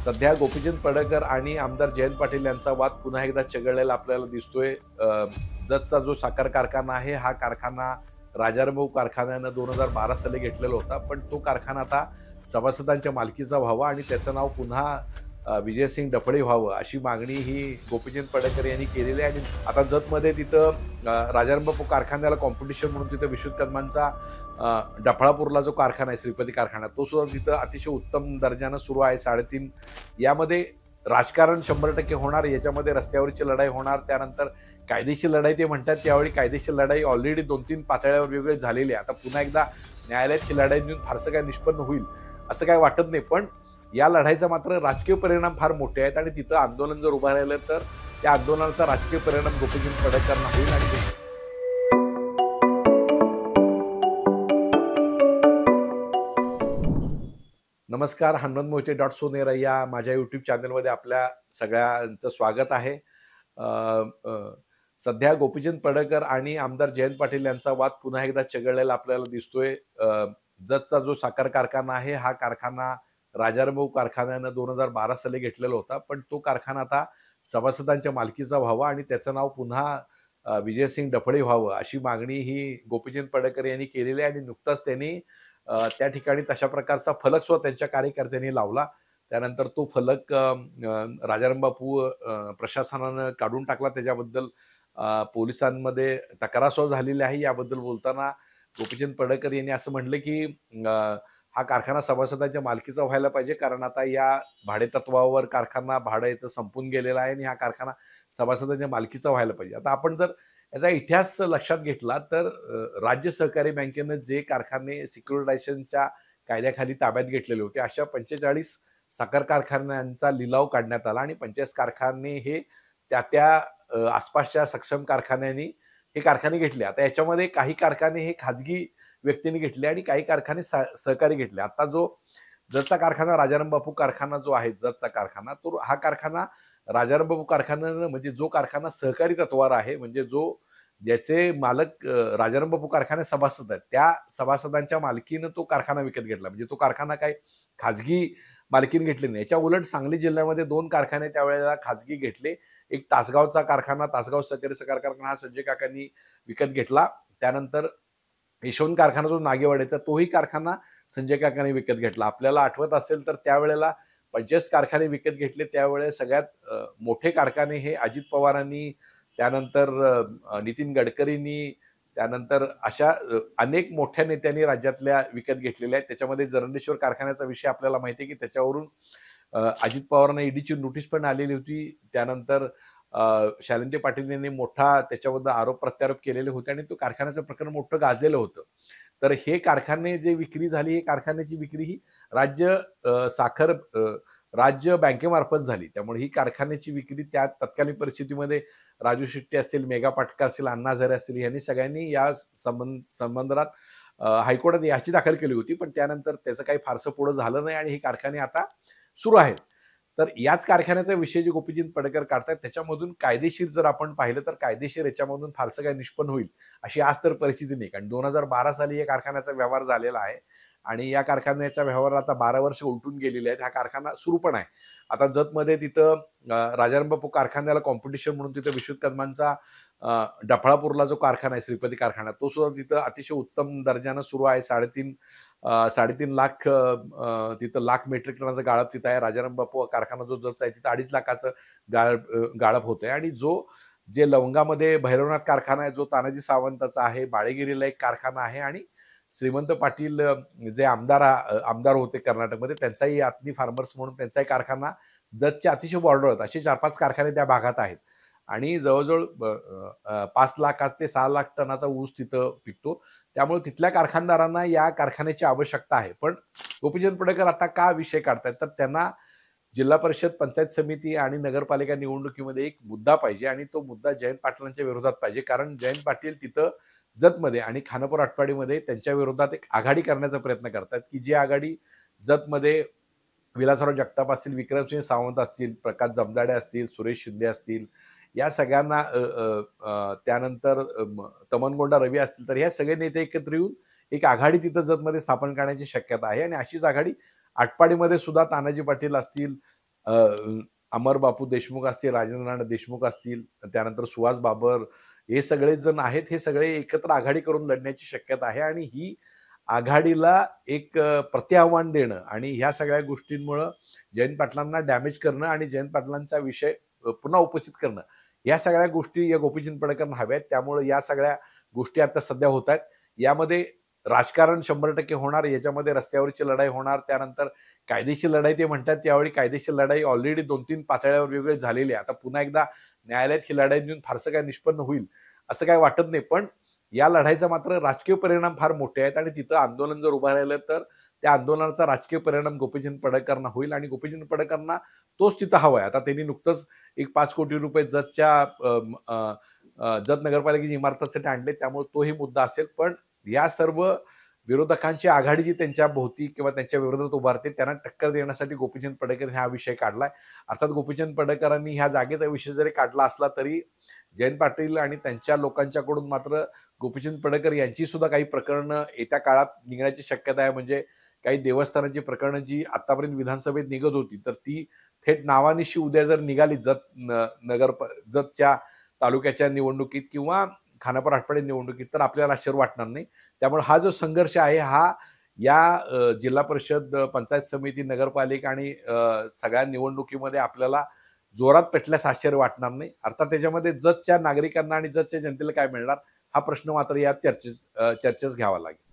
सध्या गोपीचंद पडळकर आणि आमदार जयंत पाटील यांचा वाद पुन्हा एकदा चिघळलेला आपल्याला दिसतोय. जतचा जो साखर कारखाना आहे, हा कारखाना राजारामभाऊ कारखान्यानं 2012 साली घेतलेला होता. पण तो कारखाना आता सभासदांच्या मालकीचा व्हावा आणि त्याचं नाव पुन्हा विजयसिंग डफळे व्हावं, अशी मागणी ही गोपीचंद पडळकर यांनी केलेली आहे. आणि आता जतमध्ये तिथं राजारामबापू कारखान्याला कॉम्पिटिशन म्हणून तिथं विश्वजित कदमांचा डफळापूरला जो कारखाना आहे, श्रीपती कारखाना, तो सुद्धा तिथं अतिशय उत्तम दर्जानं सुरू आहे. 3.5 यामध्ये राजकारण 100% होणार. याच्यामध्ये रस्त्यावरची लढाई होणार. त्यानंतर कायदेशीर लढाई ते म्हणतात, त्यावेळी कायदेशीर लढाई ऑलरेडी 2-3 पातळ्यावर वेगवेगळी झालेली आहे. आता पुन्हा एकदा न्यायालयात ही लढाई देऊन फारसं काय निष्पन्न होईल असं काय वाटत नाही. पण या लढाईचा मात्र राजकीय परिणाम फार मोठे आहेत आणि तिथं आंदोलन जर उभं राहिलं तर त्या आंदोलनाचा राजकीय परिणाम गोपीचंद पडळकरांना होईल. आणि नमस्कार, हनुमंत मोहिते .सोनेरा या माझ्या यूट्यूब चॅनलमध्ये आपल्या सगळ्यांचं स्वागत आहे. सध्या गोपीचंद पडळकर आणि आमदार जयंत पाटील यांचा वाद पुन्हा एकदा चिघळलेला आपल्याला दिसतोय. जतचा जो साखर कारखाना आहे, हा कारखाना राजारामभाऊ कारखान्यानं 2012 साली घेतलेला होता. पण तो कारखाना आता सभासदांच्या मालकीचा व्हावा आणि त्याचं नाव पुन्हा विजयसिंग डफळे व्हावं, अशी मागणी ही गोपीचंद पडळकर यांनी केलेली आहे. आणि नुकताच त्यांनी त्या ठिकाणी तशा प्रकारचा फलक सुद्धा त्यांच्या कार्यकर्त्यांनी लावला. त्यानंतर तो फलक राजारामबापू प्रशासनानं काढून टाकला. त्याच्याबद्दल पोलिसांमध्ये तक्रार सुद्धा झालेली आहे. याबद्दल बोलताना गोपीचंद पडळकर यांनी असं म्हटलं की हा कारखाना सभासदांच्या मालकीचा व्हायला पाहिजे, कारण आता या भाडेतत्वावर कारखाना भाडं संपून गेलेला आहे आणि हा कारखाना सभासदांच्या मालकीचा व्हायला पाहिजे. आता आपण जर याचा इतिहास लक्षात घेतला तर राज्य सहकारी बँकेनं जे कारखाने सिक्युरिटायझेशनच्या कायद्याखाली ताब्यात घेतलेले होते, अशा 45 साखर कारखान्यांचा लिलाव काढण्यात आला आणि 45 कारखाने हे त्या आसपासच्या सक्षम कारखान्यांनी हे कारखाने घेतले. आता याच्यामध्ये काही कारखाने हे खाजगी व्यक्तींनी घेतले आणि काही कारखाने सहकारी घेतले. आता जो जतचा कारखाना राजारामबापू कारखाना जो आहे, जतचा कारखाना, तो हा कारखाना राजारामबापू कारखान्यानं, म्हणजे जो कारखाना सहकारी तत्वावर आहे, म्हणजे ज्याचे मालक राजारामबापू कारखान्यात सभासद आहेत, त्या सभासदांच्या मालकीनं तो कारखाना विकत घेतला. म्हणजे तो कारखाना काय खाजगी मालकीने घेतले नाही. याच्या उलट सांगली जिल्ह्यामध्ये 2 कारखाने त्यावेळेला खाजगी घेतले. एक तासगावचा कारखाना, तासगाव सहकारी साखर कारखाना, हा संजय काकांनी विकत घेतला. त्यानंतर यशवंत कारखाना जो नागेवाडीचा, तोही कारखाना संजय काकांनी विकत घेतला. आपल्याला आठवत असेल तर त्यावेळेला 45 कारखाने विकत घेतले. त्यावेळेस सगळ्यात मोठे कारखाने हे अजित पवारांनी, त्यानंतर नितीन गडकरींनी, त्यानंतर अशा अनेक मोठ्या नेत्यांनी राज्यातल्या विकत घेतलेल्या आहेत. त्याच्यामध्ये जरंडेश्वर कारखान्याचा विषय आपल्याला माहिती आहे की त्याच्यावरून अजित पवारांना ईडीची नोटीस पण आलेली होती. त्यानंतर शालिंते पाटील यांनी मोठा त्याच्याबद्दल आरोप प्रत्यारोप केलेले होते आणि तो कारखान्याचं प्रकरण मोठं गाजलेलं होतं. तर हे कारखाने जे विक्री झाली, हे कारखान्याची विक्री ही राज्य बँकेमार्फत झाली. त्यामुळे ही कारखान्याची विक्री त्या तत्कालीन परिस्थितीमध्ये राजू शेट्टी असतील, मेघा पाटकर असतील, अण्णा हजारे असतील, यांनी सगळ्यांनी या संबंधात हायकोर्टात याची दाखल केली होती. पण त्यानंतर त्याचं काही फारसं पुढं झालं नाही आणि हे कारखाने आता सुरू आहेत. तर याच कारखान्याचा विषय जे गोपीचंद पडळकर काढतात, त्याच्यामधून कायदेशीर जर आपण पाहिलं तर कायदेशीर याच्यामधून फारसं काही निष्पन्न होईल अशी आज तर परिस्थिती नाही. कारण 2012 साली या कारखान्याचा व्यवहार झालेला आहे आणि या कारखान्याच्या व्यवहाराला आता 12 वर्ष उलटून गेलेली आहेत. हा कारखाना सुरू पण आहे. आता जतमध्ये तिथं राजारामबापू कारखान्याला कॉम्पिटिशन म्हणून तिथं विश्वजित कदमांचा डफळापूरला जो कारखाना आहे, श्रीपती कारखाना, तो सुद्धा तिथं अतिशय उत्तम दर्जानं सुरू आहे. 3.5 लाख तिथं लाख मेट्रिक टनाचं गाळप तिथं आहे. राजारामबापू कारखाना जो जतचा आहे तिथं 2.5 लाखाचं गाळप होतंय. आणि जे लवंगामध्ये भैरवनाथ कारखाना आहे, जो तानाजी सावंताचा आहे, बाळेगिरीला एक कारखाना आहे आणि श्रीमंत पाटील जे आमदार होते कर्नाटकमध्ये, त्यांचाही आत्नी फार्मर्स म्हणून त्यांचाही कारखाना जतच्या अतिशय बॉर्डर, असे 4-5 कारखाने त्या भागात आहेत. आणि जवळजवळ 5 लाख ते 6 लाख टनाचा ऊस तिथं पिकतो. त्यामुळे तिथल्या कारखानदारांना या कारखान्याची आवश्यकता आहे. पण गोपीचंद पडळकर आता का विषय काढतायत, तर त्यांना जिल्हा परिषद, पंचायत समिती आणि नगरपालिका निवडणुकीमध्ये एक मुद्दा पाहिजे आणि तो मुद्दा जयंत पाटलांच्या विरोधात पाहिजे. कारण जयंत पाटील तिथं जतमध्ये आणि खानापूर आटपाडीमध्ये त्यांच्या विरोधात एक आघाडी करण्याचा प्रयत्न करतात, की जी आघाडी जतमध्ये विलासराव जगताप असतील, विक्रमसिंह सावंत असतील, प्रकाश जमदाडे असतील, सुरेश शिंदे असतील, या सगळ्यांना त्यानंतर तमनगोंडा रवी असतील, तर ह्या सगळे नेते एकत्र येऊन एक आघाडी तिथं जतमध्ये स्थापन करण्याची शक्यता आहे. आणि अशीच आघाडी आटपाडीमध्ये सुद्धा तानाजी पाटील असतील, अमर बापू देशमुख असतील, राजेंद्रनाथ देशमुख असतील, त्यानंतर सुहास बाबर, हे सगळे जण आहेत. हे सगळे एकत्र आघाडी करून लढण्याची शक्यता आहे आणि ही आघाडीला एक प्रत्याव्हान देणं आणि ह्या सगळ्या गोष्टींमुळं जयंत पाटलांना डॅमेज करणं आणि जयंत पाटलांचा विषय पुन्हा उपस्थित करणं, या सगळ्या गोष्टी या गोपीचंद पडळकरांना हव्यात. त्यामुळे या सगळ्या गोष्टी आता सध्या होत आहेत. यामध्ये राजकारण 100% होणार, याच्यामध्ये रस्त्यावरची लढाई होणार, त्यानंतर कायदेशीर लढाई ते म्हणतात. त्यावेळी कायदेशीर लढाई ऑलरेडी 2-3 पातळ्यावर वेगवेगळी झालेली आहे. आता पुन्हा एकदा न्यायालयात ही लढाई देऊन फारसं काय निष्पन्न होईल असं काही वाटत नाही. पण या लढाईचा मात्र राजकीय परिणाम फार मोठे आहेत आणि तिथं आंदोलन जर उभं राहिलं तर त्या आंदोलनाचा राजकीय परिणाम गोपीचंद पडळकरांना होईल आणि गोपीचंद पडळकरांना तोच तिथं हवा आहे. आता त्यांनी नुकतंच एक ₹5 कोटी जत नगरपालिकेची इमारतीसाठी आणले, त्यामुळे तोही मुद्दा असेल. पण या सर्व विरोधकांची आघाडी जी त्यांच्या भोवती किंवा त्यांच्या विरोधात उभारते त्यांना टक्कर देण्यासाठी गोपीचंद पडळकर हा विषय काढलाय. अर्थात गोपीचंद पडळकरांनी ह्या जागेचा विषय जरी काढला असला तरी जयंत पाटील आणि त्यांच्या लोकांच्याकडून मात्र गोपीचंद पडळकर यांची सुद्धा काही प्रकरणं येत्या काळात निघण्याची शक्यता आहे. म्हणजे काही देवस्थानाची प्रकरणं जी आतापर्यंत विधानसभेत निघत होती तर ती थेट नावानिशी उद्या जर निघाली जतच्या तालुक्याच्या निवडणुकीत किंवा खानापूर आटपाडी निवडणुकीत तर आपल्याला आश्चर्य वाटणार नाही. त्यामुळे हा जो संघर्ष आहे हा या जिल्हा परिषद, पंचायत समिती, नगरपालिका आणि सगळ्या निवडणुकीमध्ये आपल्याला जोरात पेटल्यास आश्चर्य वाटणार नाही. अर्थात त्याच्यामध्ये जतच्या नागरिकांना आणि जतच्या जनतेला काय मिळणार हा प्रश्न मात्र या चर्चेस घ्यावा लागेल.